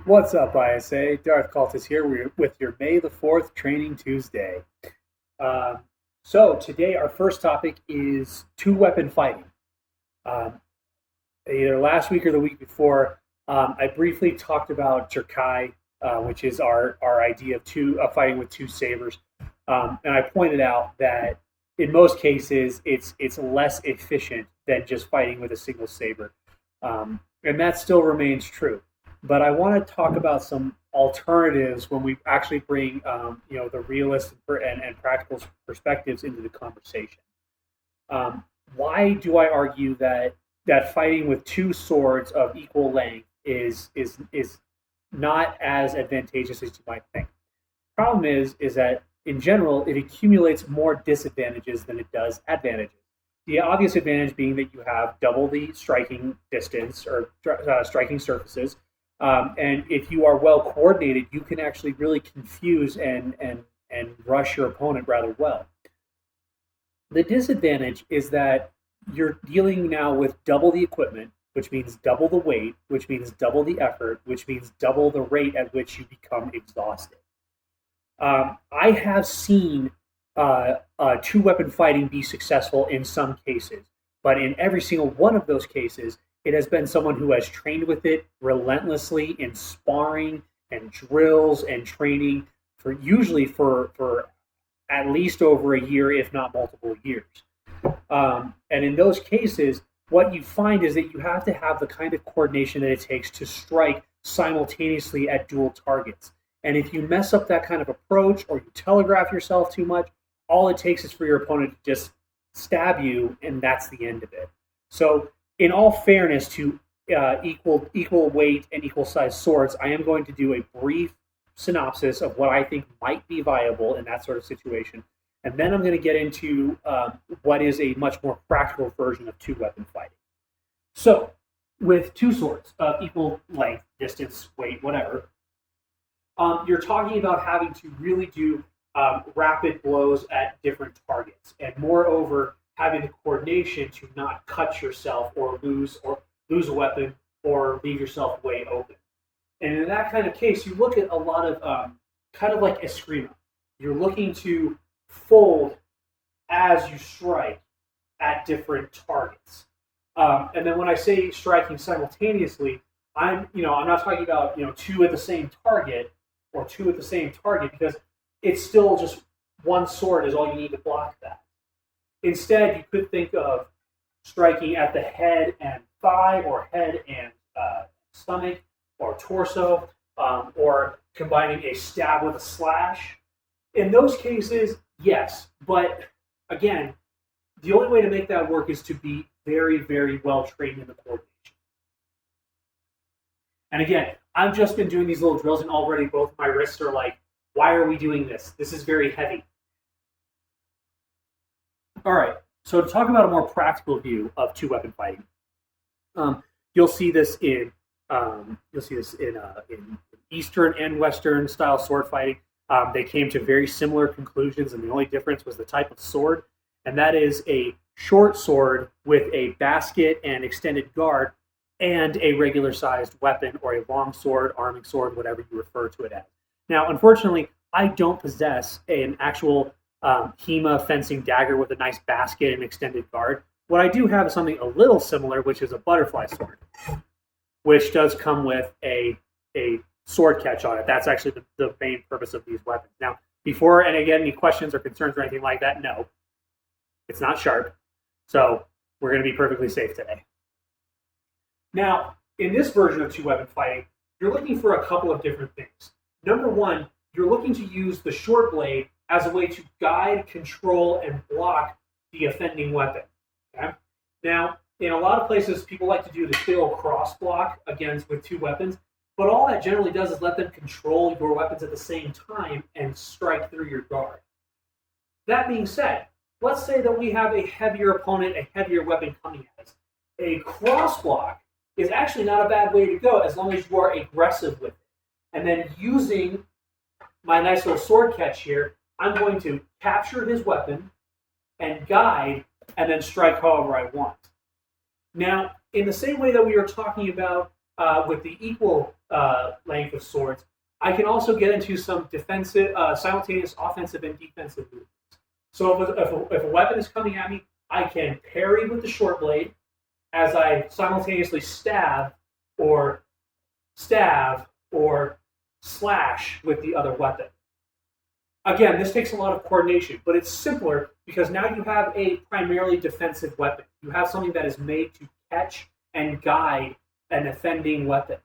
What's up, ISA? Darth Cultus here with your May the 4th Training Tuesday. Um, so, today our first topic is two-weapon fighting. Um, Either last week or the week before, I briefly talked about Jerkai, which is our idea of fighting with two sabers. And I pointed out that in most cases, it's less efficient than just fighting with a single saber. And that still remains true. But I want to talk about some alternatives when we actually bring the realist and practical perspectives into the conversation. Um, why do I argue that fighting with two swords of equal length is not as advantageous as you might think? Problem is that in general it accumulates more disadvantages than it does advantages. The obvious advantage being that you have double the striking distance or striking surfaces, and if you are well coordinated, you can actually really confuse and rush your opponent rather well. The disadvantage is that you're dealing now with double the equipment, which means double the weight, which means double the effort, which means double the rate at which you become exhausted. I have seen two weapon fighting be successful in some cases, but in every single one of those cases, it has been someone who has trained with it relentlessly in sparring and drills and training for at least over a year, if not multiple years. And in those cases, what you find is that you have to have the kind of coordination that it takes to strike simultaneously at dual targets. And if you mess up that kind of approach or you telegraph yourself too much, all it takes is for your opponent to just stab you, and that's the end of it. So, in all fairness to equal weight and equal size swords, I am going to do a brief synopsis of what I think might be viable in that sort of situation. And then I'm going to get into what is a much more practical version of two-weapon fighting. So, with two swords of equal length, distance, weight, whatever, you're talking about having to really do rapid blows at different targets, and moreover, having the coordination to not cut yourself or lose a weapon or leave yourself way open. And in that kind of case, you look at a lot of kind of like eskrima. You're looking to fold as you strike at different targets. And then when I say striking simultaneously, I'm not talking about two at the same target or two at the same target, because it's still just one sword is all you need to block that. Instead, you could think of striking at the head and thigh, or head and stomach, or torso, or combining a stab with a slash. In those cases, yes, but again, the only way to make that work is to be very, very well trained in the coordination. And again, I've just been doing these little drills, and already both my wrists are like, why are we doing this? This is very heavy. All right, so to talk about a more practical view of two-weapon fighting, you'll see this in Eastern and Western style sword fighting. They came to very similar conclusions, and the only difference was the type of sword, and that is a short sword with a basket and extended guard, and a regular-sized weapon, or a long sword, arming sword, whatever you refer to it as. Now, unfortunately, I don't possess an actual HEMA fencing dagger with a nice basket and extended guard. What I do have is something a little similar, which is a butterfly sword, which does come with a sword catch on it. That's actually the main purpose of these weapons. Now, before, and again, any questions or concerns or anything like that, no. It's not sharp. So we're going to be perfectly safe today. Now, in this version of two-weapon fighting, you're looking for a couple of different things. Number one, you're looking to use the short blade as a way to guide, control, and block the offending weapon. Okay? Now, in a lot of places, people like to do the big old cross block with two weapons, but all that generally does is let them control your weapons at the same time and strike through your guard. That being said, let's say that we have a heavier opponent, a heavier weapon coming at us. A cross block is actually not a bad way to go as long as you are aggressive with it. And then using my nice little sword catch here, I'm going to capture his weapon and guide and then strike however I want. Now, in the same way that we were talking about with the equal length of swords, I can also get into some defensive, simultaneous offensive and defensive movements. So if a weapon is coming at me, I can parry with the short blade as I simultaneously stab or slash with the other weapon. Again, this takes a lot of coordination, but it's simpler because now you have a primarily defensive weapon. You have something that is made to catch and guide an offending weapon.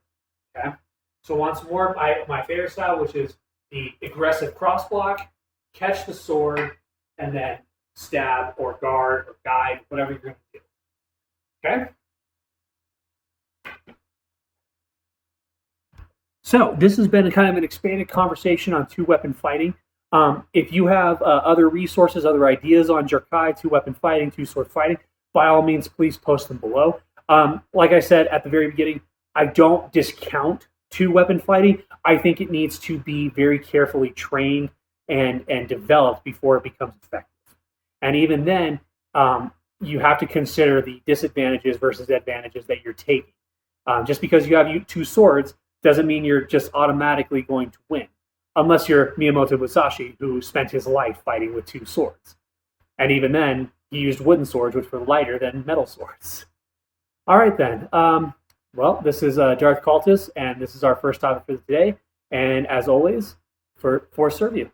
Okay? So once more, my favorite style, which is the aggressive cross block, catch the sword, and then stab or guard or guide, whatever you're going to do. Okay? So this has been kind of an expanded conversation on two-weapon fighting. If you have other resources, other ideas on Jerkai, two-weapon fighting, two-sword fighting, by all means, please post them below. Like I said at the very beginning, I don't discount two-weapon fighting. I think it needs to be very carefully trained and developed before it becomes effective. And even then, you have to consider the disadvantages versus advantages that you're taking. Just because you have two swords doesn't mean you're just automatically going to win. Unless you're Miyamoto Musashi, who spent his life fighting with two swords. And even then, he used wooden swords, which were lighter than metal swords. All right, then. Well, this is Darth Cultus, and this is our first topic for today. And as always, for Serviu.